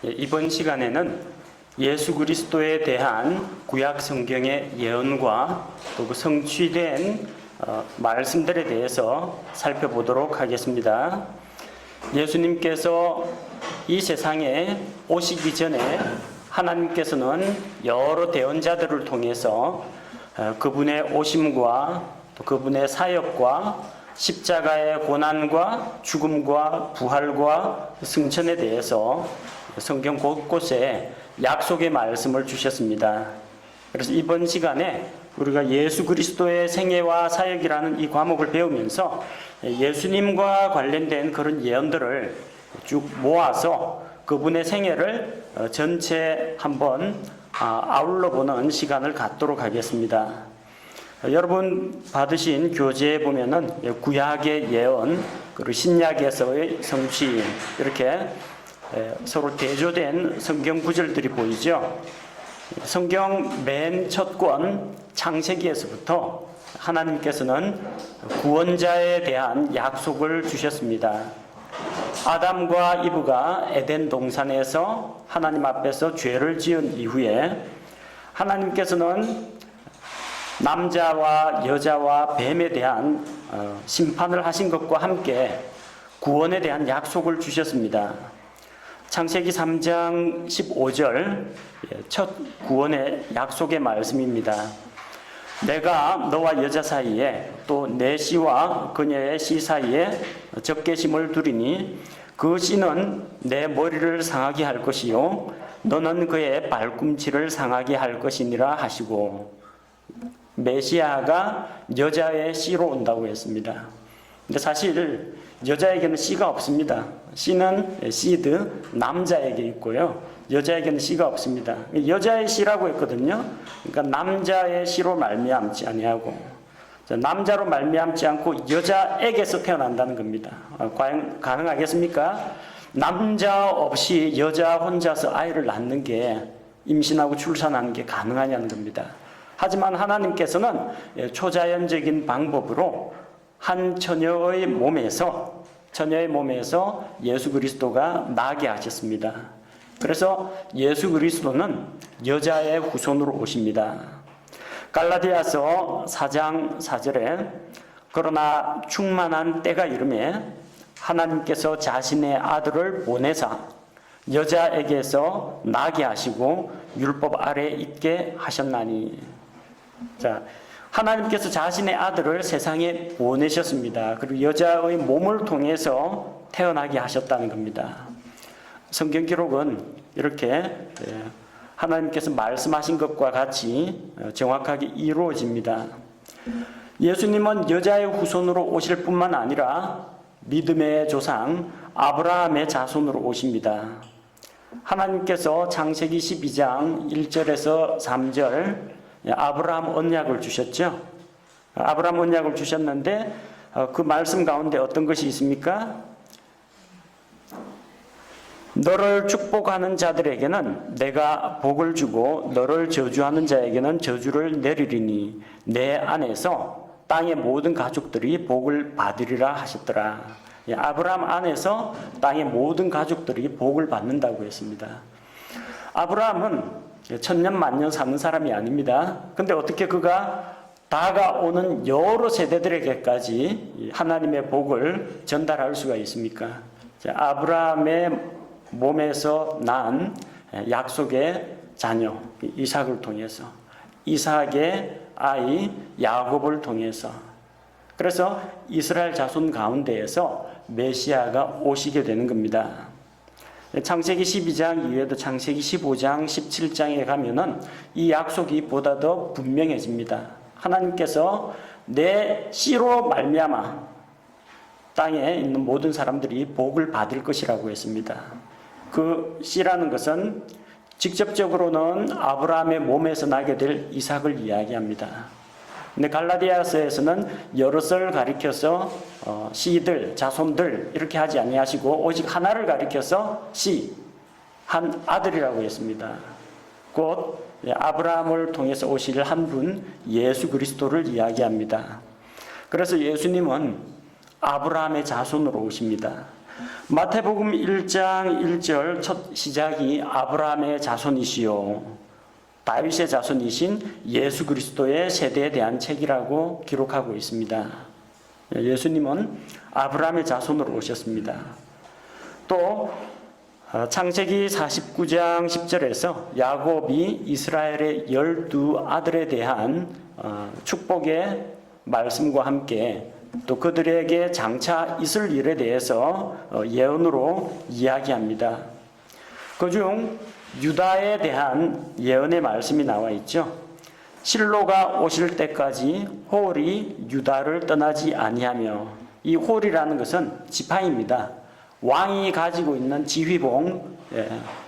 이번 시간에는 예수 그리스도에 대한 구약 성경의 예언과 또 그 성취된 말씀들에 대해서 살펴보도록 하겠습니다. 예수님께서 이 세상에 오시기 전에 하나님께서는 여러 대언자들을 통해서 그분의 오심과 또 그분의 사역과 십자가의 고난과 죽음과 부활과 승천에 대해서 성경 곳곳에 약속의 말씀을 주셨습니다. 그래서 이번 시간에 우리가 예수 그리스도의 생애와 사역이라는 이 과목을 배우면서 예수님과 관련된 그런 예언들을 쭉 모아서 그분의 생애를 전체 한번 아울러 보는 시간을 갖도록 하겠습니다. 여러분 받으신 교재에 보면은 구약의 예언 그리고 신약에서의 성취 이렇게 서로 대조된 성경 구절들이 보이죠. 성경 맨 첫 권 창세기에서부터 하나님께서는 구원자에 대한 약속을 주셨습니다. 아담과 이브가 에덴 동산에서 하나님 앞에서 죄를 지은 이후에 하나님께서는 남자와 여자와 뱀에 대한 심판을 하신 것과 함께 구원에 대한 약속을 주셨습니다. 창세기 3장 15절 첫 구원의 약속의 말씀입니다. 내가 너와 여자 사이에 또 내 씨와 그녀의 씨 사이에 적개심을 두리니 그 씨는 내 머리를 상하게 할 것이요 너는 그의 발꿈치를 상하게 할 것이니라 하시고, 메시아가 여자의 씨로 온다고 했습니다. 근데 사실 여자에게는 씨가 없습니다. 씨는 시드, 남자에게 있고요. 여자에게는 씨가 없습니다. 여자의 씨라고 했거든요. 그러니까 남자의 씨로 말미암지 아니하고, 남자로 말미암지 않고 여자에게서 태어난다는 겁니다. 과연 가능하겠습니까? 남자 없이 여자 혼자서 아이를 낳는 게, 임신하고 출산하는 게 가능하냐는 겁니다. 하지만 하나님께서는 초자연적인 방법으로 한 처녀의 몸에서 예수 그리스도가 나게 하셨습니다. 그래서 예수 그리스도는 여자의 후손으로 오십니다. 갈라디아서 4장 4절에 그러나 충만한 때가 이르매 하나님께서 자신의 아들을 보내사 여자에게서 나게 하시고 율법 아래 있게 하셨나니. 자, 하나님께서 자신의 아들을 세상에 보내셨습니다. 그리고 여자의 몸을 통해서 태어나게 하셨다는 겁니다. 성경 기록은 이렇게 하나님께서 말씀하신 것과 같이 정확하게 이루어집니다. 예수님은 여자의 후손으로 오실 뿐만 아니라 믿음의 조상 아브라함의 자손으로 오십니다. 하나님께서 창세기 12장 1절에서 3절 아브라함 언약을 주셨죠. 아브라함 언약을 주셨는데 그 말씀 가운데 어떤 것이 있습니까? 너를 축복하는 자들에게는 내가 복을 주고 너를 저주하는 자에게는 저주를 내리리니 내 안에서 땅의 모든 가족들이 복을 받으리라 하셨더라. 아브라함 안에서 땅의 모든 가족들이 복을 받는다고 했습니다. 아브라함은 천년 만년 사는 사람이 아닙니다. 근데 어떻게 그가 다가오는 여러 세대들에게까지 하나님의 복을 전달할 수가 있습니까? 아브라함의 몸에서 난 약속의 자녀 이삭을 통해서, 이삭의 아이 야곱을 통해서, 그래서 이스라엘 자손 가운데에서 메시아가 오시게 되는 겁니다. 창세기 12장 이외에도 창세기 15장 17장에 가면은 이 약속이 보다 더 분명해집니다. 하나님께서 내 씨로 말미암아 땅에 있는 모든 사람들이 복을 받을 것이라고 했습니다. 그 씨라는 것은 직접적으로는 아브라함의 몸에서 나게 될 이삭을 이야기합니다. 근데 갈라디아서에서는 여럿을 가리켜서 씨들, 자손들 이렇게 하지 아니하시고 오직 하나를 가리켜서 씨, 한 아들이라고 했습니다. 곧 아브라함을 통해서 오실 한 분 예수 그리스도를 이야기합니다. 그래서 예수님은 아브라함의 자손으로 오십니다. 마태복음 1장 1절 첫 시작이 아브라함의 자손이시요 다윗의 자손이신 예수 그리스도의 세대에 대한 책이라고 기록하고 있습니다. 예수님은 아브라함의 자손으로 오셨습니다. 또 창세기 49장 10절에서 야곱이 이스라엘의 12아들에 대한 축복의 말씀과 함께 또 그들에게 장차 있을 일에 대해서 예언으로 이야기합니다. 그중 유다에 대한 예언의 말씀이 나와 있죠. 실로가 오실 때까지 홀이 유다를 떠나지 아니하며, 이 홀이라는 것은 지파입니다. 왕이 가지고 있는 지휘봉,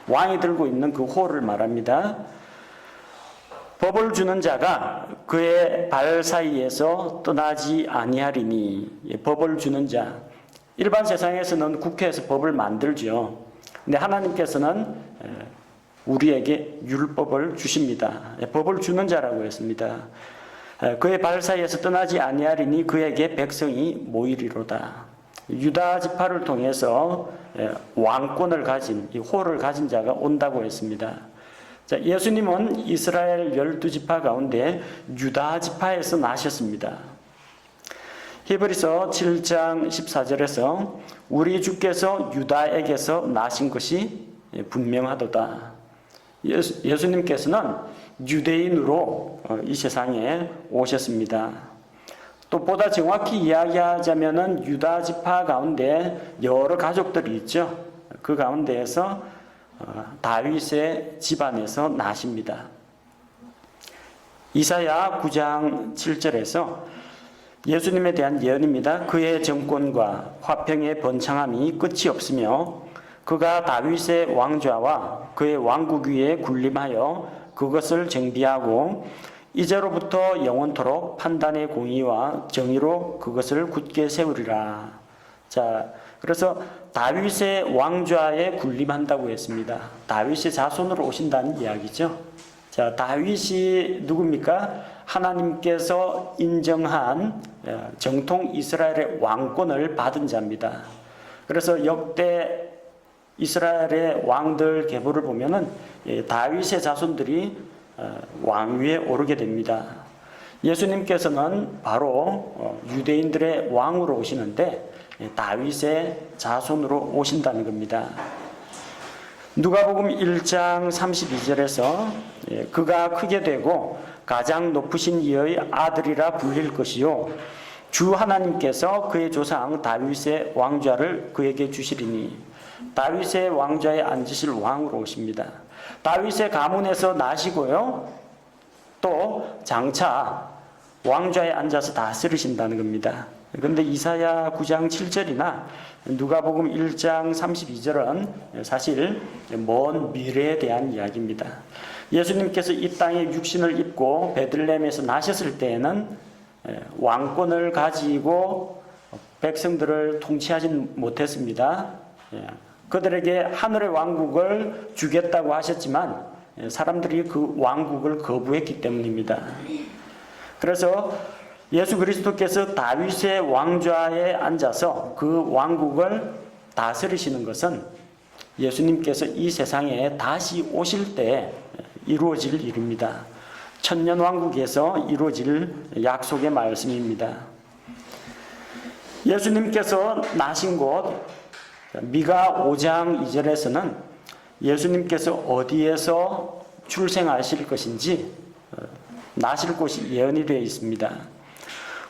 왕이 들고 있는 그 홀을 말합니다. 법을 주는 자가 그의 발 사이에서 떠나지 아니하리니. 법을 주는 자, 일반 세상에서는 국회에서 법을 만들죠. 근데 하나님께서는 우리에게 율법을 주십니다. 법을 주는 자라고 했습니다. 그의 발 사이에서 떠나지 아니하리니 그에게 백성이 모이리로다. 유다 지파를 통해서 왕권을 가진, 이 홀을 가진 자가 온다고 했습니다. 자, 예수님은 이스라엘 12지파 가운데 유다 지파에서 나셨습니다. 히브리서 7장 14절에서 우리 주께서 유다에게서 나신 것이 분명하도다. 예수님께서는 유대인으로 이 세상에 오셨습니다. 또 보다 정확히 이야기하자면은 유다 지파 가운데 여러 가족들이 있죠. 그 가운데에서 다윗의 집안에서 나십니다. 이사야 9장 7절에서 예수님에 대한 예언입니다. 그의 정권과 화평의 번창함이 끝이 없으며 그가 다윗의 왕좌와 그의 왕국 위에 군림하여 그것을 정비하고 이제로부터 영원토록 판단의 공의와 정의로 그것을 굳게 세우리라. 자, 그래서 다윗의 왕좌에 군림한다고 했습니다. 다윗의 자손으로 오신다는 이야기죠. 자, 다윗이 누굽니까? 하나님께서 인정한 정통 이스라엘의 왕권을 받은 자입니다. 그래서 역대 이스라엘의 왕들 계보를 보면은 다윗의 자손들이 왕위에 오르게 됩니다. 예수님께서는 바로 유대인들의 왕으로 오시는데 다윗의 자손으로 오신다는 겁니다. 누가복음 1장 32절에서 그가 크게 되고 가장 높으신 이의 아들이라 불릴 것이요 주 하나님께서 그의 조상 다윗의 왕좌를 그에게 주시리니. 다윗의 왕좌에 앉으실 왕으로 오십니다. 다윗의 가문에서 나시고요 또 장차 왕좌에 앉아서 다스리신다는 겁니다. 그런데 이사야 9장 7절이나 누가복음 1장 32절은 사실 먼 미래에 대한 이야기입니다. 예수님께서 이 땅에 육신을 입고 베들레헴에서 나셨을 때에는 왕권을 가지고 백성들을 통치하진 못했습니다. 그들에게 하늘의 왕국을 주겠다고 하셨지만 사람들이 그 왕국을 거부했기 때문입니다. 그래서 예수 그리스도께서 다윗의 왕좌에 앉아서 그 왕국을 다스리시는 것은 예수님께서 이 세상에 다시 오실 때 이루어질 일입니다. 천년왕국에서 이루어질 약속의 말씀입니다. 예수님께서 나신 곳 미가 5장 2절에서는 예수님께서 어디에서 출생하실 것인지 나실 곳이 예언이 되어 있습니다.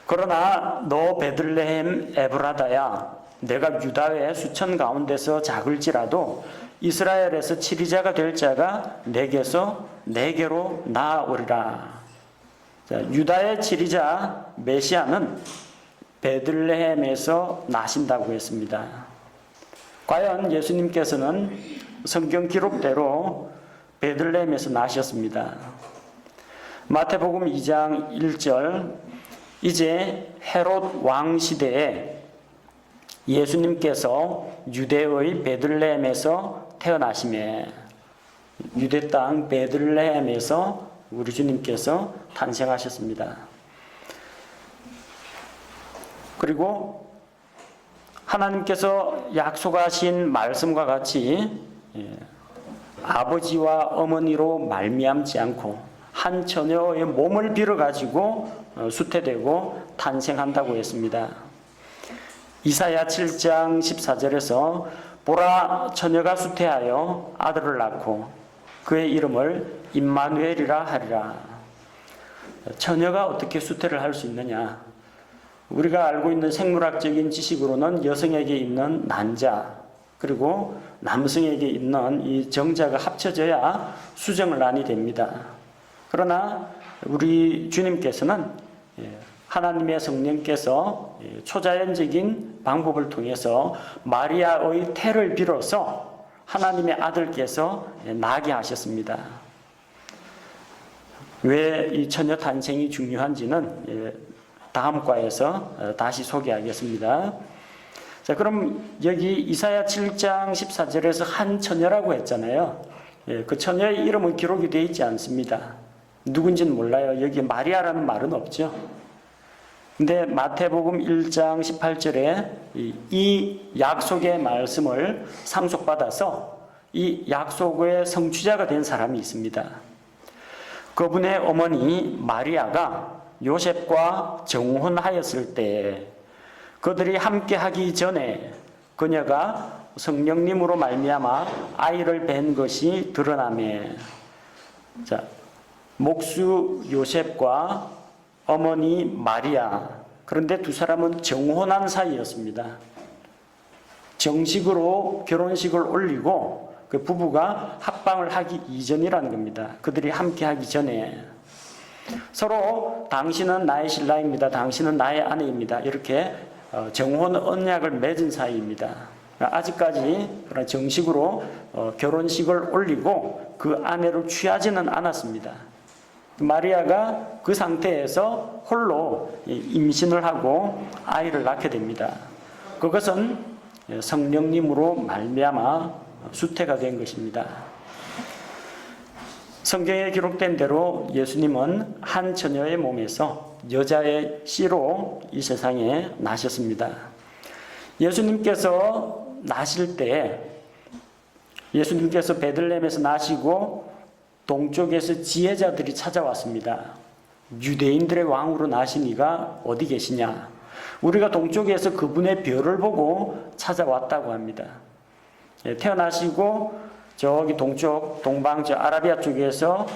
그러나 너 베들레헴 에브라다야 내가 유다의 수천 가운데서 작을지라도 이스라엘에서 치리자가 될 자가 내게로 나아오리라. 자, 유다의 치리자 메시아는 베들레헴에서 나신다고 했습니다. 과연 예수님께서는 성경 기록대로 베들레헴에서 나셨습니다. 마태복음 2장 1절 이제 헤롯 왕 시대에 예수님께서 유대의 베들레헴에서 태어나시매 유대 땅 베들레헴에서 우리 주님께서 탄생하셨습니다. 그리고 하나님께서 약속하신 말씀과 같이 아버지와 어머니로 말미암지 않고 한 처녀의 몸을 빌어 가지고 수태되고 탄생한다고 했습니다. 이사야 7장 14절에서 보라, 처녀가 수태하여 아들을 낳고 그의 이름을 임마누엘이라 하리라. 처녀가 어떻게 수태를 할 수 있느냐? 우리가 알고 있는 생물학적인 지식으로는 여성에게 있는 난자 그리고 남성에게 있는 이 정자가 합쳐져야 수정을 난이 됩니다. 그러나 우리 주님께서는 하나님의 성령께서 초자연적인 방법을 통해서 마리아의 태를 빌어서 하나님의 아들께서 나게 하셨습니다. 왜 이 처녀 탄생이 중요한지는 다음 과에서 다시 소개하겠습니다. 자, 그럼 여기 이사야 7장 14절에서 한 처녀라고 했잖아요. 그 처녀의 이름은 기록이 되어 있지 않습니다. 누군지는 몰라요. 여기 마리아라는 말은 없죠. 근데 마태복음 1장 18절에 이 약속의 말씀을 상속받아서 이 약속의 성취자가 된 사람이 있습니다. 그분의 어머니 마리아가 요셉과 정혼하였을 때 그들이 함께 하기 전에 그녀가 성령님으로 말미암아 아이를 뵌 것이 드러나매, 자, 목수 요셉과 어머니 마리아, 그런데 두 사람은 정혼한 사이였습니다. 정식으로 결혼식을 올리고 그 부부가 합방을 하기 이전이라는 겁니다. 그들이 함께 하기 전에 서로 당신은 나의 신랑입니다. 당신은 나의 아내입니다. 이렇게 정혼 언약을 맺은 사이입니다. 아직까지 그런 정식으로 결혼식을 올리고 그 아내를 취하지는 않았습니다. 마리아가 그 상태에서 홀로 임신을 하고 아이를 낳게 됩니다. 그것은 성령님으로 말미암아 수태가 된 것입니다. 성경에 기록된 대로 예수님은 한 처녀의 몸에서 여자의 씨로 이 세상에 나셨습니다. 예수님께서 나실 때 예수님께서 베들레헴에서 나시고 동쪽에서 지혜자들이 찾아왔습니다. 유대인들의 왕으로 나신 이가 어디 계시냐? 우리가 동쪽에서 그분의 별을 보고 찾아왔다고 합니다. 태어나시고 저기 동쪽, 동방, 저 아라비아 쪽에서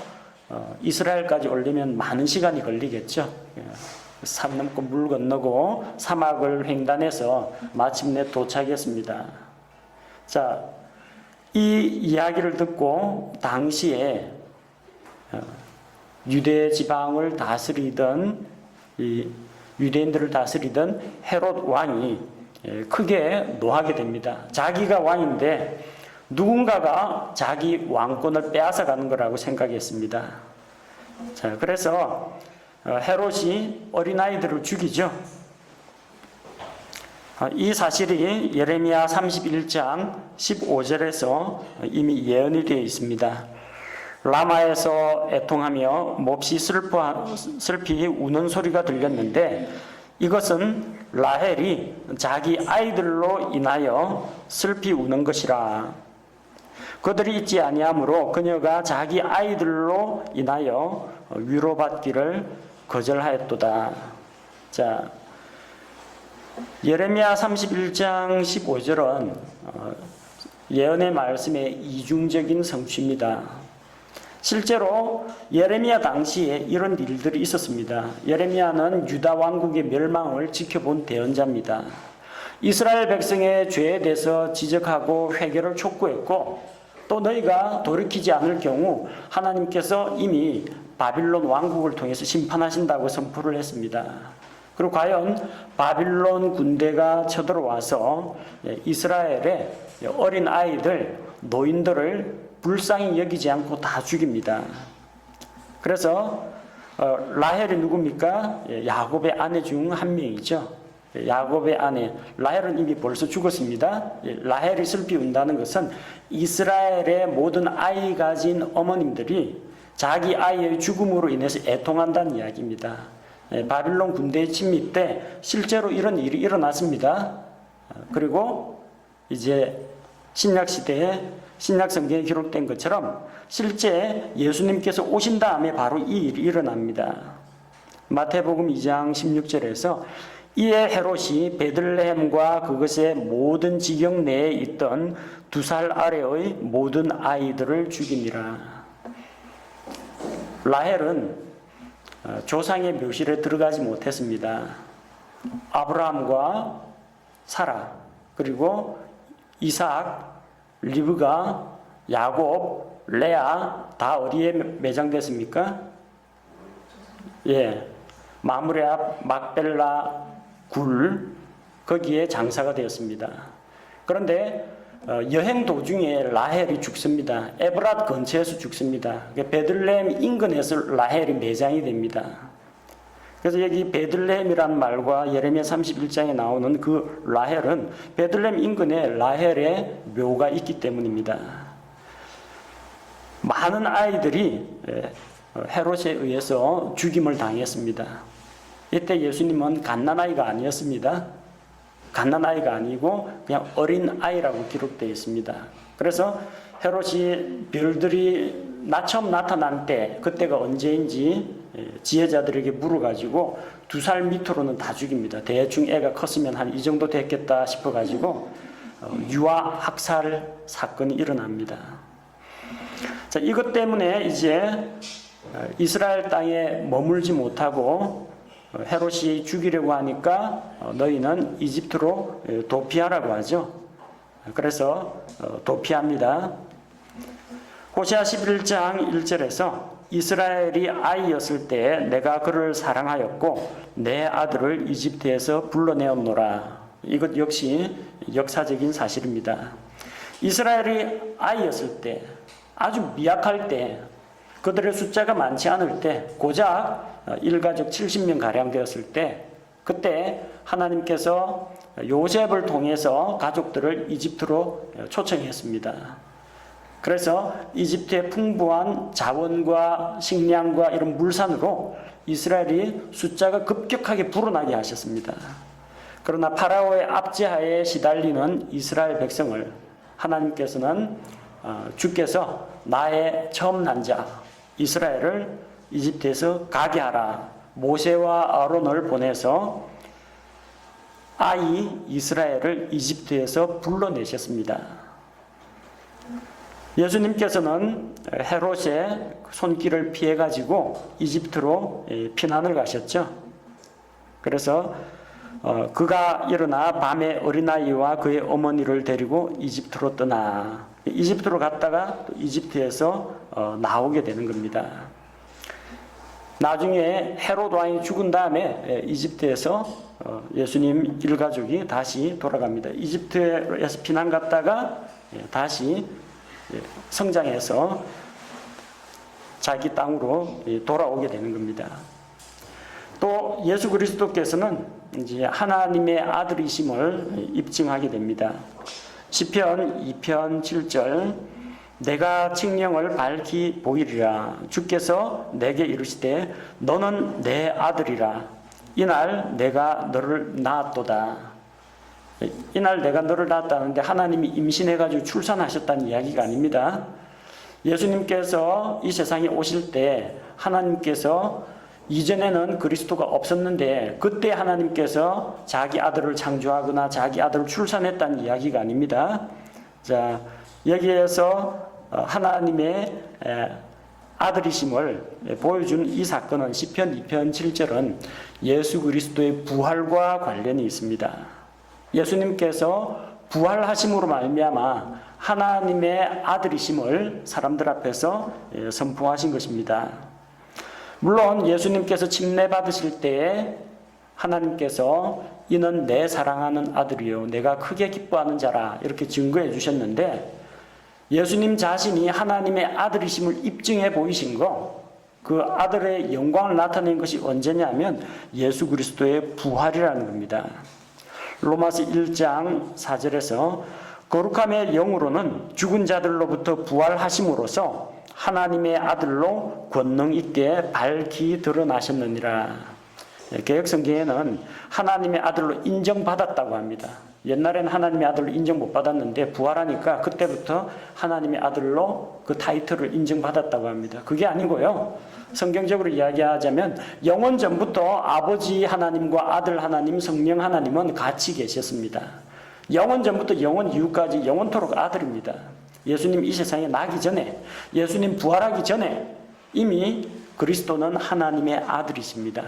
이스라엘까지 오려면 많은 시간이 걸리겠죠. 산 넘고 물 건너고 사막을 횡단해서 마침내 도착했습니다. 자, 이 이야기를 듣고 당시에 유대 지방을 다스리던 유대인들을 다스리던 헤롯 왕이 크게 노하게 됩니다. 자기가 왕인데 누군가가 자기 왕권을 빼앗아 가는 거라고 생각했습니다. 자, 그래서 헤롯이 어린아이들을 죽이죠. 이 사실이 예레미야 31장 15절에서 이미 예언이 되어 있습니다. 라마에서 애통하며 몹시 슬피 우는 소리가 들렸는데 이것은 라헬이 자기 아이들로 인하여 슬피 우는 것이라. 그들이 있지 아니하므로 그녀가 자기 아이들로 인하여 위로받기를 거절하였도다. 자, 예레미야 31장 15절은 예언의 말씀의 이중적인 성취입니다. 실제로 예레미야 당시에 이런 일들이 있었습니다. 예레미야는 유다 왕국의 멸망을 지켜본 대언자입니다. 이스라엘 백성의 죄에 대해서 지적하고 회개를 촉구했고 또 너희가 돌이키지 않을 경우 하나님께서 이미 바빌론 왕국을 통해서 심판하신다고 선포를 했습니다. 그리고 과연 바빌론 군대가 쳐들어와서 이스라엘의 어린 아이들, 노인들을 불쌍히 여기지 않고 다 죽입니다. 그래서 라헬이 누굽니까? 야곱의 아내 중 한 명이죠. 야곱의 아내 라헬은 이미 벌써 죽었습니다. 라헬이 슬피 운다는 것은 이스라엘의 모든 아이 가진 어머님들이 자기 아이의 죽음으로 인해서 애통한다는 이야기입니다. 바빌론 군대의 침입 때 실제로 이런 일이 일어났습니다. 그리고 이제 신약 시대에 신약 성경에 기록된 것처럼 실제 예수님께서 오신 다음에 바로 이 일이 일어납니다. 마태복음 2장 16절에서 이에 헤롯이 베들레헴과 그것의 모든 지경 내에 있던 2살 아래의 모든 아이들을 죽이니라. 라헬은 조상의 묘실에 들어가지 못했습니다. 아브라함과 사라, 그리고 이삭, 리브가, 야곱, 레아 다 어디에 매장됐습니까? 예, 마므레 앞 막벨라 굴, 거기에 장사가 되었습니다. 그런데 여행 도중에 라헬이 죽습니다. 에브랏 근처에서 죽습니다. 베들레헴 인근에서 라헬이 매장이 됩니다. 그래서 여기 베들레헴이라는 말과 예레미야 31장에 나오는 그 라헬은 베들레헴 인근에 라헬의 묘가 있기 때문입니다. 많은 아이들이 헤롯에 의해서 죽임을 당했습니다. 이때 예수님은 갓난아이가 아니었습니다. 갓난아이가 아니고 그냥 어린아이라고 기록되어 있습니다. 그래서 헤롯이 별들이 처음 나타난 때, 그때가 언제인지 지혜자들에게 물어가지고 2살 밑으로는 다 죽입니다. 대충 애가 컸으면 한 이 정도 됐겠다 싶어가지고 유아 학살 사건이 일어납니다. 자, 이것 때문에 이제 이스라엘 땅에 머물지 못하고 헤롯이 죽이려고 하니까 너희는 이집트로 도피하라고 하죠. 그래서 도피합니다. 호세아 11장 1절에서 이스라엘이 아이였을 때 내가 그를 사랑하였고 내 아들을 이집트에서 불러내었노라. 이것 역시 역사적인 사실입니다. 이스라엘이 아이였을 때, 아주 미약할 때, 그들의 숫자가 많지 않을 때, 고작 일가족 70명 가량 되었을 때, 그때 하나님께서 요셉을 통해서 가족들을 이집트로 초청했습니다. 그래서 이집트의 풍부한 자원과 식량과 이런 물산으로 이스라엘이 숫자가 급격하게 불어나게 하셨습니다. 그러나 파라오의 압제하에 시달리는 이스라엘 백성을 하나님께서는 주께서 나의 처음 난 자 이스라엘을 이집트에서 가게 하라. 모세와 아론을 보내서 아이 이스라엘을 이집트에서 불러내셨습니다. 예수님께서는 헤롯의 손길을 피해가지고 이집트로 피난을 가셨죠. 그래서 그가 일어나 밤에 어린아이와 그의 어머니를 데리고 이집트로 떠나 이집트로 갔다가 또 이집트에서 나오게 되는 겁니다. 나중에 헤롯 왕이 죽은 다음에 이집트에서 예수님 일가족이 다시 돌아갑니다. 이집트에서 피난 갔다가 다시 성장해서 자기 땅으로 돌아오게 되는 겁니다. 또 예수 그리스도께서는 이제 하나님의 아들이심을 입증하게 됩니다. 시편 2편 7절 내가 칙령을 밝히 보이리라. 주께서 내게 이르시되 너는 내 아들이라. 이날 내가 너를 낳았도다. 이날 내가 너를 낳았다는데 하나님이 임신해가지고 출산하셨다는 이야기가 아닙니다. 예수님께서 이 세상에 오실 때 하나님께서 이전에는 그리스도가 없었는데 그때 하나님께서 자기 아들을 창조하거나 자기 아들을 출산했다는 이야기가 아닙니다. 자, 여기에서 하나님의 아들이심을 보여준 이 사건은 시편 2편 7절은 예수 그리스도의 부활과 관련이 있습니다. 예수님께서 부활하심으로 말미암아 하나님의 아들이심을 사람들 앞에서 선포하신 것입니다. 물론 예수님께서 침례받으실 때에 하나님께서 이는 내 사랑하는 아들이요 내가 크게 기뻐하는 자라 이렇게 증거해 주셨는데 예수님 자신이 하나님의 아들이심을 입증해 보이신 그 아들의 영광을 나타낸 것이 언제냐면 예수 그리스도의 부활이라는 겁니다. 로마서 1장 4절에서 거룩함의 영으로는 죽은 자들로부터 부활하심으로써 하나님의 아들로 권능 있게 밝히 드러나셨느니라. 개역성경에는 하나님의 아들로 인정받았다고 합니다. 옛날에는 하나님의 아들로 인정 못 받았는데 부활하니까 그때부터 하나님의 아들로 그 타이틀을 인정받았다고 합니다. 그게 아니고요. 성경적으로 이야기하자면 영원 전부터 아버지 하나님과 아들 하나님, 성령 하나님은 같이 계셨습니다. 영원 전부터 영원 이후까지 영원토록 아들입니다. 예수님 이 세상에 나기 전에, 예수님 부활하기 전에 이미 그리스도는 하나님의 아들이십니다.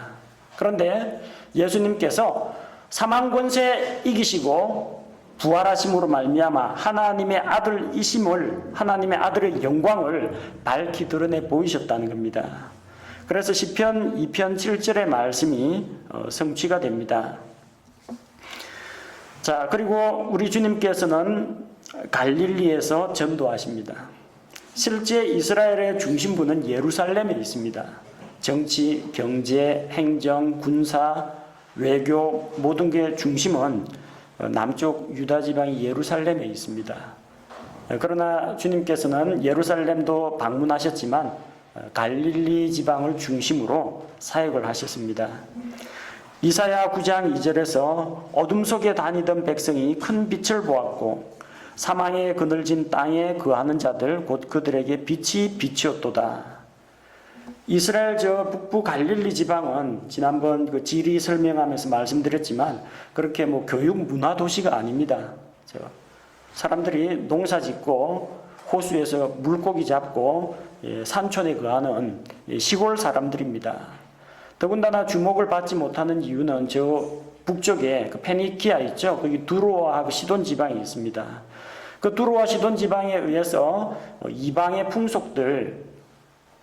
그런데 예수님께서 사망 권세 이기시고 부활하심으로 말미암아 하나님의 아들이심을, 하나님의 아들의 영광을 밝히 드러내 보이셨다는 겁니다. 그래서 시편 2편 7절의 말씀이 성취가 됩니다. 자, 그리고 우리 주님께서는 갈릴리에서 전도하십니다. 실제 이스라엘의 중심부는 예루살렘에 있습니다. 정치, 경제, 행정, 군사, 외교 모든 게 중심은 남쪽 유다 지방의 예루살렘에 있습니다. 그러나 주님께서는 예루살렘도 방문하셨지만 갈릴리 지방을 중심으로 사역을 하셨습니다. 이사야 9장 2절에서 어둠 속에 다니던 백성이 큰 빛을 보았고 사망의 그늘진 땅에 거하는 자들 곧 그들에게 빛이 비치었도다. 이스라엘 저 북부 갈릴리 지방은 지난번 그 지리 설명하면서 말씀드렸지만 그렇게 뭐 교육 문화 도시가 아닙니다. 사람들이 농사 짓고 호수에서 물고기 잡고 산촌에 거하는 시골 사람들입니다. 더군다나 주목을 받지 못하는 이유는 저 북쪽에 그 페니키아 있죠. 거기 두로아하고 시돈 지방이 있습니다. 그 두로아 시돈 지방에 의해서 이방의 풍속들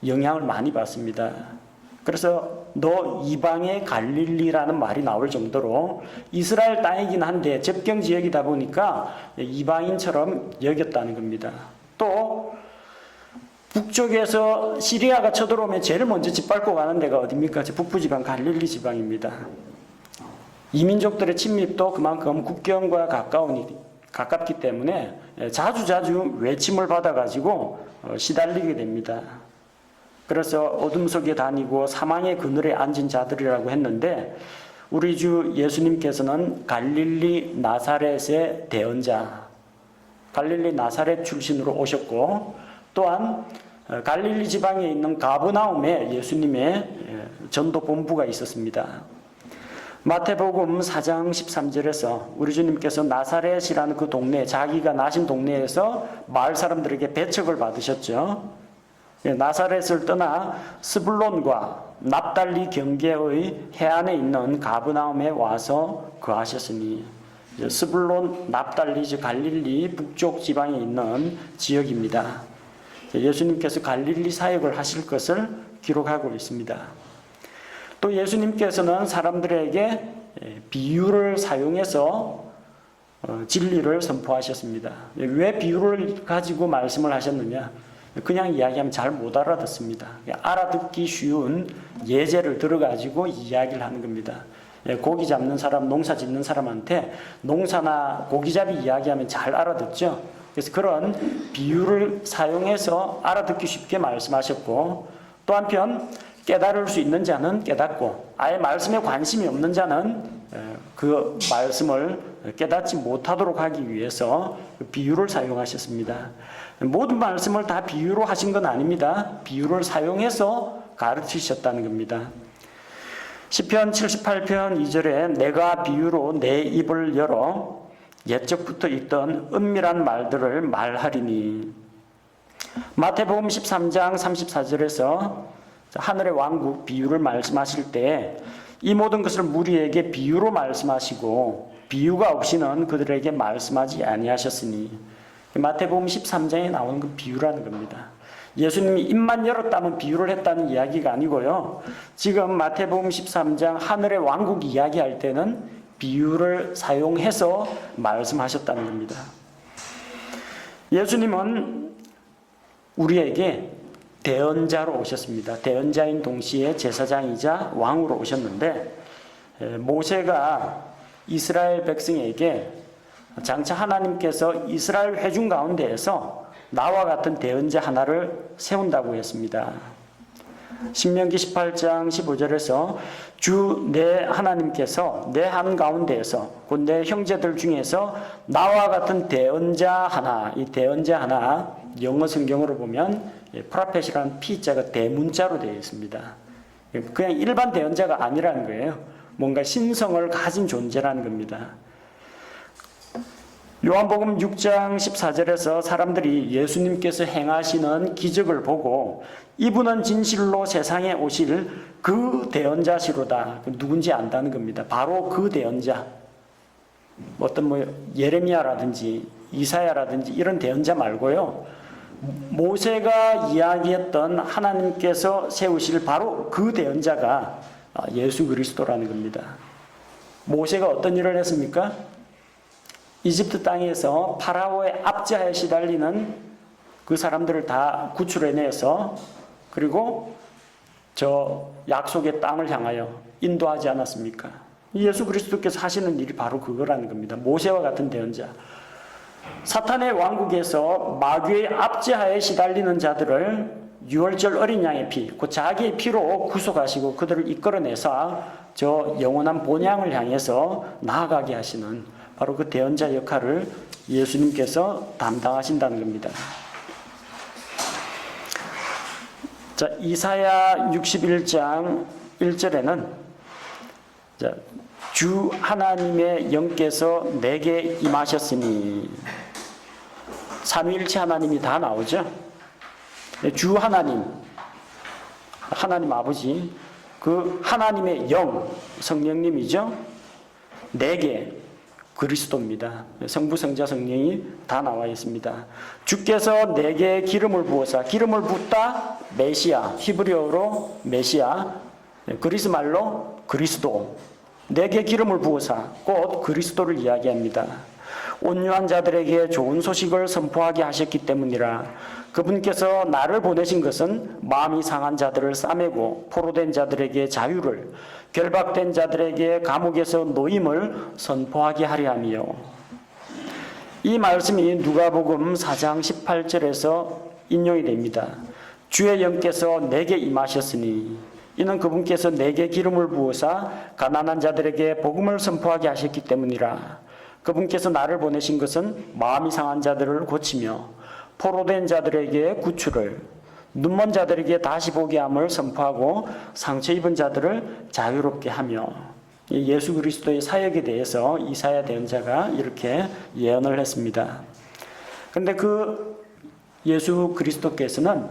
영향을 많이 받습니다. 그래서 너 이방의 갈릴리라는 말이 나올 정도로 이스라엘 땅이긴 한데 접경 지역이다 보니까 이방인처럼 여겼다는 겁니다. 또 북쪽에서 시리아가 쳐들어오면 제일 먼저 짓밟고 가는 데가 어디입니까? 북부지방 갈릴리 지방입니다. 이민족들의 침입도 그만큼 국경과 가깝기 때문에 자주 외침을 받아가지고 시달리게 됩니다. 그래서 어둠 속에 다니고 사망의 그늘에 앉은 자들이라고 했는데 우리 주 예수님께서는 갈릴리 나사렛의 대언자, 갈릴리 나사렛 출신으로 오셨고 또한 갈릴리 지방에 있는 가버나움에 예수님의 전도 본부가 있었습니다. 마태복음 4장 13절에서 우리 주님께서 나사렛이라는 그 동네, 자기가 나신 동네에서 마을 사람들에게 배척을 받으셨죠. 나사렛을 떠나 스불론과 납달리 경계의 해안에 있는 가버나움에 와서 거하셨으니 스불론, 납달리, 즉 갈릴리 북쪽 지방에 있는 지역입니다. 예수님께서 갈릴리 사역을 하실 것을 기록하고 있습니다. 또 예수님께서는 사람들에게 비유를 사용해서 진리를 선포하셨습니다. 왜 비유를 가지고 말씀을 하셨느냐? 그냥 이야기하면 잘 못 알아듣습니다. 알아듣기 쉬운 예제를 들어가지고 이야기를 하는 겁니다. 고기 잡는 사람, 농사 짓는 사람한테 농사나 고기잡이 이야기하면 잘 알아듣죠. 그래서 그런 비유를 사용해서 알아듣기 쉽게 말씀하셨고 또 한편 깨달을 수 있는 자는 깨닫고 아예 말씀에 관심이 없는 자는 그 말씀을 깨닫지 못하도록 하기 위해서 비유를 사용하셨습니다. 모든 말씀을 다 비유로 하신 건 아닙니다. 비유를 사용해서 가르치셨다는 겁니다. 시편 78편 2절에 내가 비유로 내 입을 열어 옛적부터 있던 은밀한 말들을 말하리니. 마태복음 13장 34절에서 하늘의 왕국 비유를 말씀하실 때 이 모든 것을 무리에게 비유로 말씀하시고 비유가 없이는 그들에게 말씀하지 아니하셨으니. 마태복음 13장에 나오는 그 비유라는 겁니다. 예수님이 입만 열었다면 비유를 했다는 이야기가 아니고요. 지금 마태복음 13장 하늘의 왕국 이야기할 때는 비유를 사용해서 말씀하셨다는 겁니다. 예수님은 우리에게 대언자로 오셨습니다. 대언자인 동시에 제사장이자 왕으로 오셨는데 모세가 이스라엘 백성에게 장차 하나님께서 이스라엘 회중 가운데에서 나와 같은 대언자 하나를 세운다고 했습니다. 신명기 18장 15절에서 주 내 하나님께서 내 한가운데에서 곧 내 형제들 중에서 나와 같은 대언자 하나, 이 대언자 하나 영어 성경으로 보면 프라펫이라는 P자가 대문자로 되어 있습니다. 그냥 일반 대언자가 아니라는 거예요. 뭔가 신성을 가진 존재라는 겁니다. 요한복음 6장 14절에서 사람들이 예수님께서 행하시는 기적을 보고 이분은 진실로 세상에 오실 그 대언자시로다. 누군지 안다는 겁니다. 바로 그 대언자. 어떤 예레미야라든지 이사야라든지 이런 대언자 말고요. 모세가 이야기했던 하나님께서 세우실 바로 그 대언자가 예수 그리스도라는 겁니다. 모세가 어떤 일을 했습니까? 이집트 땅에서 파라오의 압제하에 시달리는 그 사람들을 다 구출해내서 그리고 저 약속의 땅을 향하여 인도하지 않았습니까? 예수 그리스도께서 하시는 일이 바로 그거라는 겁니다. 모세와 같은 대언자. 사탄의 왕국에서 마귀의 압제하에 시달리는 자들을 유월절 어린 양의 피, 그 자기의 피로 구속하시고 그들을 이끌어내서 저 영원한 본향을 향해서 나아가게 하시는 바로 그 대언자 역할을 예수님께서 담당하신다는 겁니다. 자, 이사야 61장 1절에는 주 하나님의 영께서 내게 임하셨으니 삼위일체 하나님이 다 나오죠. 주 하나님, 하나님 아버지, 그 하나님의 영, 성령님이죠. 내게 그리스도입니다. 성부, 성자, 성령이 다 나와 있습니다. 주께서 내게 기름을 부어서, 기름을 붓다 메시아, 히브리어로 메시아, 그리스 말로 그리스도, 내게 기름을 부어서 곧 그리스도를 이야기합니다. 온유한 자들에게 좋은 소식을 선포하게 하셨기 때문이라. 그분께서 나를 보내신 것은 마음이 상한 자들을 싸매고 포로된 자들에게 자유를, 결박된 자들에게 감옥에서 노임을 선포하게 하려 함이요. 이 말씀이 누가복음 4장 18절에서 인용이 됩니다. 주의 영께서 내게 임하셨으니 이는 그분께서 내게 기름을 부으사 가난한 자들에게 복음을 선포하게 하셨기 때문이라. 그분께서 나를 보내신 것은 마음이 상한 자들을 고치며 포로된 자들에게 구출을, 눈먼 자들에게 다시 보게 함을 선포하고 상처 입은 자들을 자유롭게 하며. 예수 그리스도의 사역에 대해서 이사야 대언자가 이렇게 예언을 했습니다. 그런데 그 예수 그리스도께서는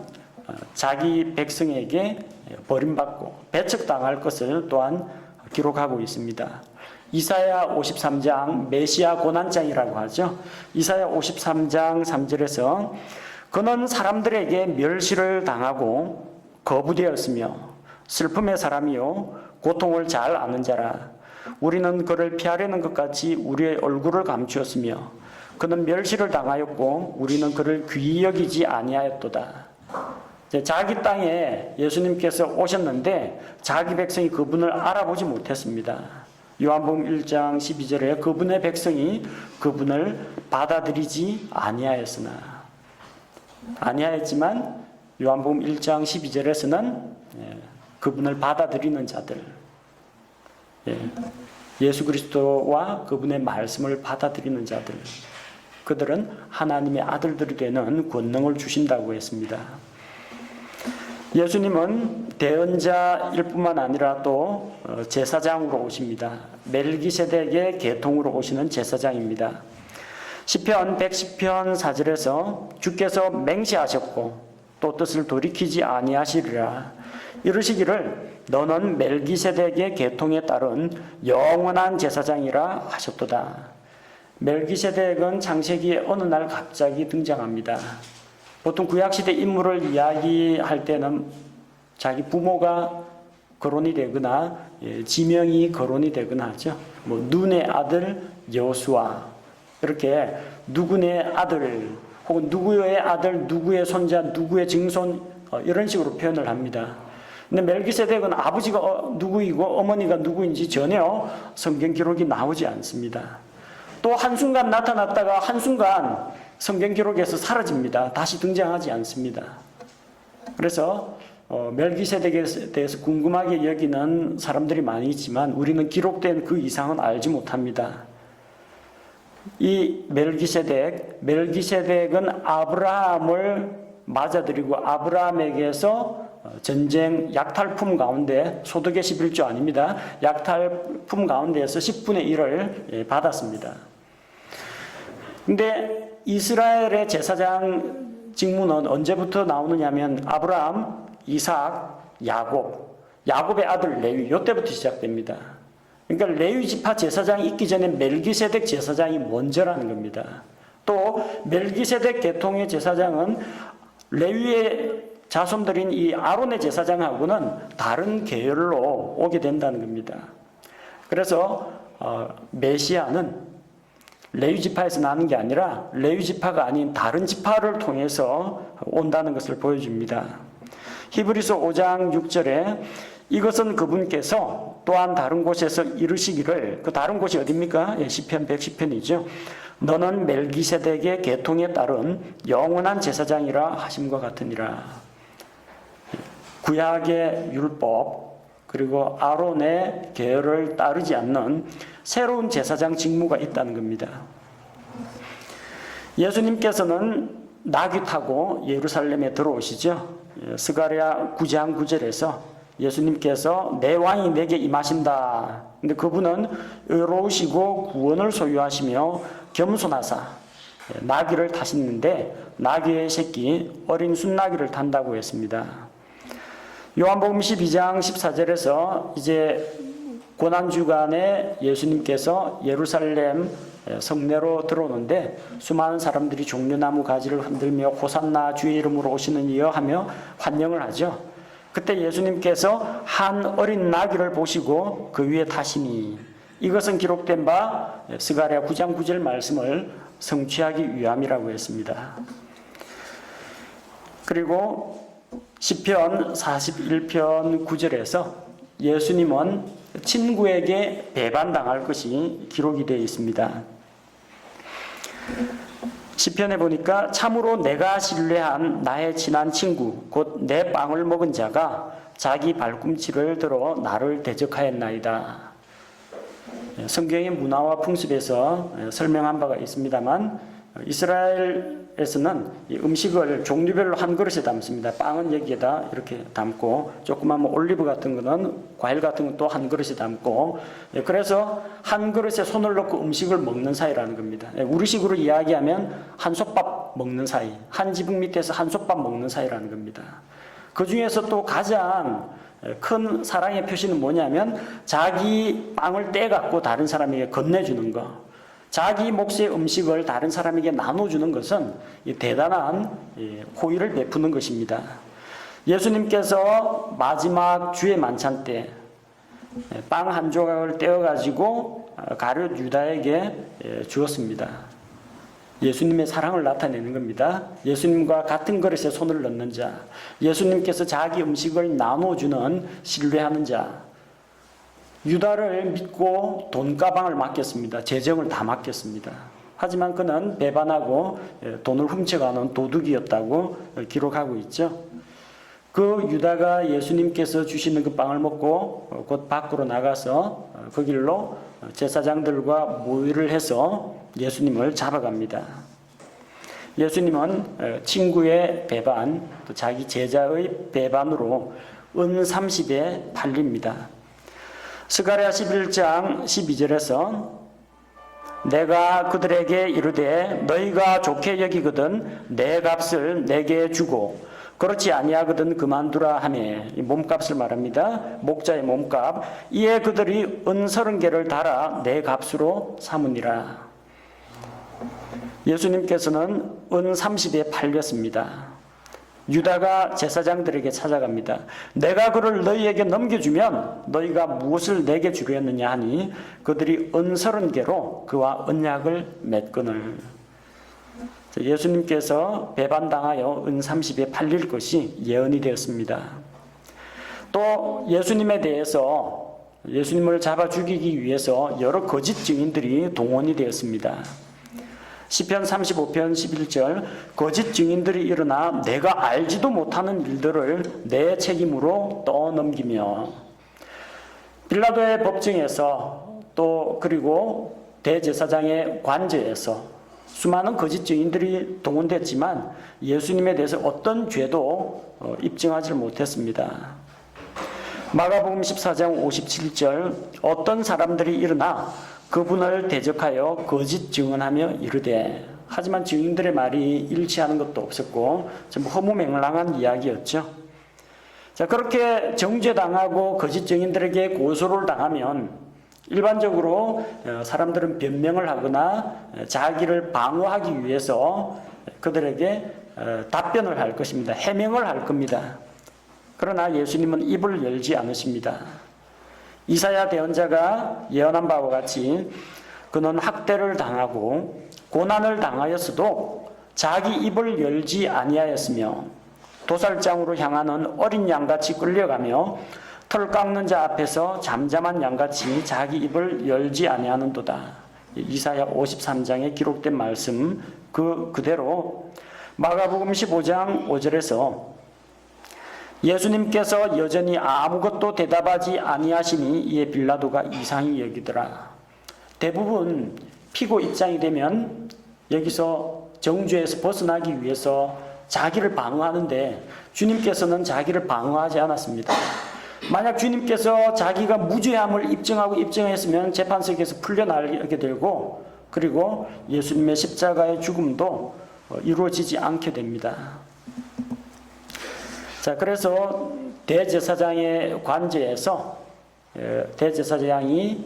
자기 백성에게 버림받고 배척당할 것을 또한 기록하고 있습니다. 이사야 53장 메시아 고난장이라고 하죠. 이사야 53장 3절에서 그는 사람들에게 멸시를 당하고 거부되었으며 슬픔의 사람이요 고통을 잘 아는 자라. 우리는 그를 피하려는 것 같이 우리의 얼굴을 감추었으며 그는 멸시를 당하였고 우리는 그를 귀히 여기지 아니하였도다. 자기 땅에 예수님께서 오셨는데 자기 백성이 그분을 알아보지 못했습니다. 요한복음 1장 12절에 그분의 백성이 그분을 받아들이지 아니하였지만 요한복음 1장 12절에서는 그분을 받아들이는 자들, 예수 그리스도와 그분의 말씀을 받아들이는 자들, 그들은 하나님의 아들들이 되는 권능을 주신다고 했습니다. 예수님은 대언자일 뿐만 아니라 또 제사장으로 오십니다. 멜기세덱의 계통으로 오시는 제사장입니다. 시편 110편 4절에서 주께서 맹세하셨고 또 뜻을 돌이키지 아니하시리라. 이르시기를 너는 멜기세덱의 계통에 따른 영원한 제사장이라 하셨도다. 멜기세덱은 창세기에 어느 날 갑자기 등장합니다. 보통 구약시대 인물을 이야기할 때는 자기 부모가 거론이 되거나 지명이 거론이 되거나 하죠. 눈의 아들 여호수아, 이렇게 누구의 아들 혹은 누구의 아들, 누구의 손자, 누구의 증손, 이런 식으로 표현을 합니다. 근데 멜기세덱은 아버지가 누구이고 어머니가 누구인지 전혀 성경 기록이 나오지 않습니다. 또 한순간 나타났다가 한순간 성경 기록에서 사라집니다. 다시 등장하지 않습니다. 그래서 멜기세덱에 대해서 궁금하게 여기는 사람들이 많이 있지만 우리는 기록된 그 이상은 알지 못합니다. 이 멜기세덱은 아브라함을 맞아들이고 아브라함에게서 전쟁 약탈품 가운데 소득의 11조 아닙니다. 약탈품 가운데에서 10분의 1을 받았습니다. 근데 이스라엘의 제사장 직무는 언제부터 나오느냐면 아브라함, 이삭, 야곱의 아들 레위 이때부터 시작됩니다. 그러니까 레위 지파 제사장이 있기 전에 멜기세덱 제사장이 먼저라는 겁니다. 또 멜기세덱 계통의 제사장은 레위의 자손들인 이 아론의 제사장하고는 다른 계열로 오게 된다는 겁니다. 그래서 메시아는 레위 지파에서 나는 게 아니라 레위 지파가 아닌 다른 지파를 통해서 온다는 것을 보여줍니다. 히브리서 5장 6절에 이것은 그분께서 또한 다른 곳에서 이르시기를, 그 다른 곳이 어디입니까? 시편 110편이죠. 너는 멜기세덱의 계통에 따른 영원한 제사장이라 하심과 같으니라. 구약의 율법 그리고 아론의 계열을 따르지 않는 새로운 제사장 직무가 있다는 겁니다. 예수님께서는 나귀 타고 예루살렘에 들어오시죠. 스가랴 9장 9절에서 예수님께서 내 왕이 내게 임하신다. 근데 그분은 의로우시고 구원을 소유하시며 겸손하사 나귀를 타시는데 나귀의 새끼 어린 순나귀를 탄다고 했습니다. 요한복음 12장 14절에서 이제 고난주간에 예수님께서 예루살렘 성내로 들어오는데 수많은 사람들이 종려나무 가지를 흔들며 호산나 주의 이름으로 오시는 이여 하며 환영을 하죠. 그때 예수님께서 한 어린 나귀를 보시고 그 위에 타시니 이것은 기록된 바 스가랴 9장 9절 말씀을 성취하기 위함이라고 했습니다. 그리고 시편 41편 9절에서 예수님은 친구에게 배반당할 것이 기록이 되어 있습니다. 시편에 보니까 참으로 내가 신뢰한 나의 친한 친구 곧 내 빵을 먹은 자가 자기 발꿈치를 들어 나를 대적하였나이다. 성경의 문화와 풍습에서 설명한 바가 있습니다만 이스라엘에서는 음식을 종류별로 한 그릇에 담습니다. 빵은 여기에다 이렇게 담고 조그만 올리브 같은 거는 과일 같은 건 또 한 그릇에 담고 그래서 한 그릇에 손을 넣고 음식을 먹는 사이라는 겁니다. 우리식으로 이야기하면 한솥밥 먹는 사이, 한 지붕 밑에서 한솥밥 먹는 사이라는 겁니다. 그 중에서 또 가장 큰 사랑의 표시는 뭐냐면 자기 빵을 떼갖고 다른 사람에게 건네주는 거. 자기 몫의 음식을 다른 사람에게 나눠주는 것은 대단한 호의를 베푸는 것입니다. 예수님께서 마지막 주의 만찬 때 빵 한 조각을 떼어가지고 가룟 유다에게 주었습니다. 예수님의 사랑을 나타내는 겁니다. 예수님과 같은 그릇에 손을 넣는 자, 예수님께서 자기 음식을 나눠주는 신뢰하는 자, 유다를 믿고 돈가방을 맡겼습니다. 재정을 다 맡겼습니다. 하지만 그는 배반하고 돈을 훔쳐가는 도둑이었다고 기록하고 있죠. 그 유다가 예수님께서 주시는 그 빵을 먹고 곧 밖으로 나가서 그 길로 제사장들과 모의를 해서 예수님을 잡아갑니다. 예수님은 친구의 배반, 또 자기 제자의 배반으로 은 30에 팔립니다. 스가랴 11장 12절에서 내가 그들에게 이르되 너희가 좋게 여기거든 내 값을 내게 주고 그렇지 아니하거든 그만두라 하매 몸값을 말합니다. 목자의 몸값 이에 그들이 은 30개를 달아 내 값으로 삼으니라. 예수님께서는 은 30에 팔렸습니다. 유다가 제사장들에게 찾아갑니다. 내가 그를 너희에게 넘겨주면 너희가 무엇을 내게 주겠느냐 하니 그들이 은 30개로 그와 언약을 맺거늘. 예수님께서 배반당하여 은 30에 팔릴 것이 예언이 되었습니다. 또 예수님에 대해서 예수님을 잡아 죽이기 위해서 여러 거짓 증인들이 동원이 되었습니다. 시편 35편 11절 거짓 증인들이 일어나 내가 알지도 못하는 일들을 내 책임으로 떠넘기며 빌라도의 법정에서 또 그리고 대제사장의 관저에서 수많은 거짓 증인들이 동원됐지만 예수님에 대해서 어떤 죄도 입증하지 못했습니다. 마가복음 14장 57절 어떤 사람들이 일어나 그분을 대적하여 거짓 증언하며 이르되 하지만 증인들의 말이 일치하는 것도 없었고 전부 허무맹랑한 이야기였죠. 자, 그렇게 정죄당하고 거짓 증인들에게 고소를 당하면 일반적으로 사람들은 변명을 하거나 자기를 방어하기 위해서 그들에게 답변을 할 것입니다. 해명을 할 겁니다. 그러나 예수님은 입을 열지 않으십니다. 이사야 대언자가 예언한 바와 같이 그는 학대를 당하고 고난을 당하였어도 자기 입을 열지 아니하였으며 도살장으로 향하는 어린 양같이 끌려가며 털 깎는 자 앞에서 잠잠한 양같이 자기 입을 열지 아니하는도다. 이사야 53장에 기록된 말씀 그대로 마가복음 15장 5절에서 예수님께서 여전히 아무것도 대답하지 아니하시니 이에 빌라도가 이상히 여기더라. 대부분 피고 입장이 되면 여기서 정죄에서 벗어나기 위해서 자기를 방어하는데 주님께서는 자기를 방어하지 않았습니다. 만약 주님께서 자기가 무죄함을 입증했으면 재판석에서 풀려나게 되고 그리고 예수님의 십자가의 죽음도 이루어지지 않게 됩니다. 자, 그래서 대제사장의 관저에서 대제사장이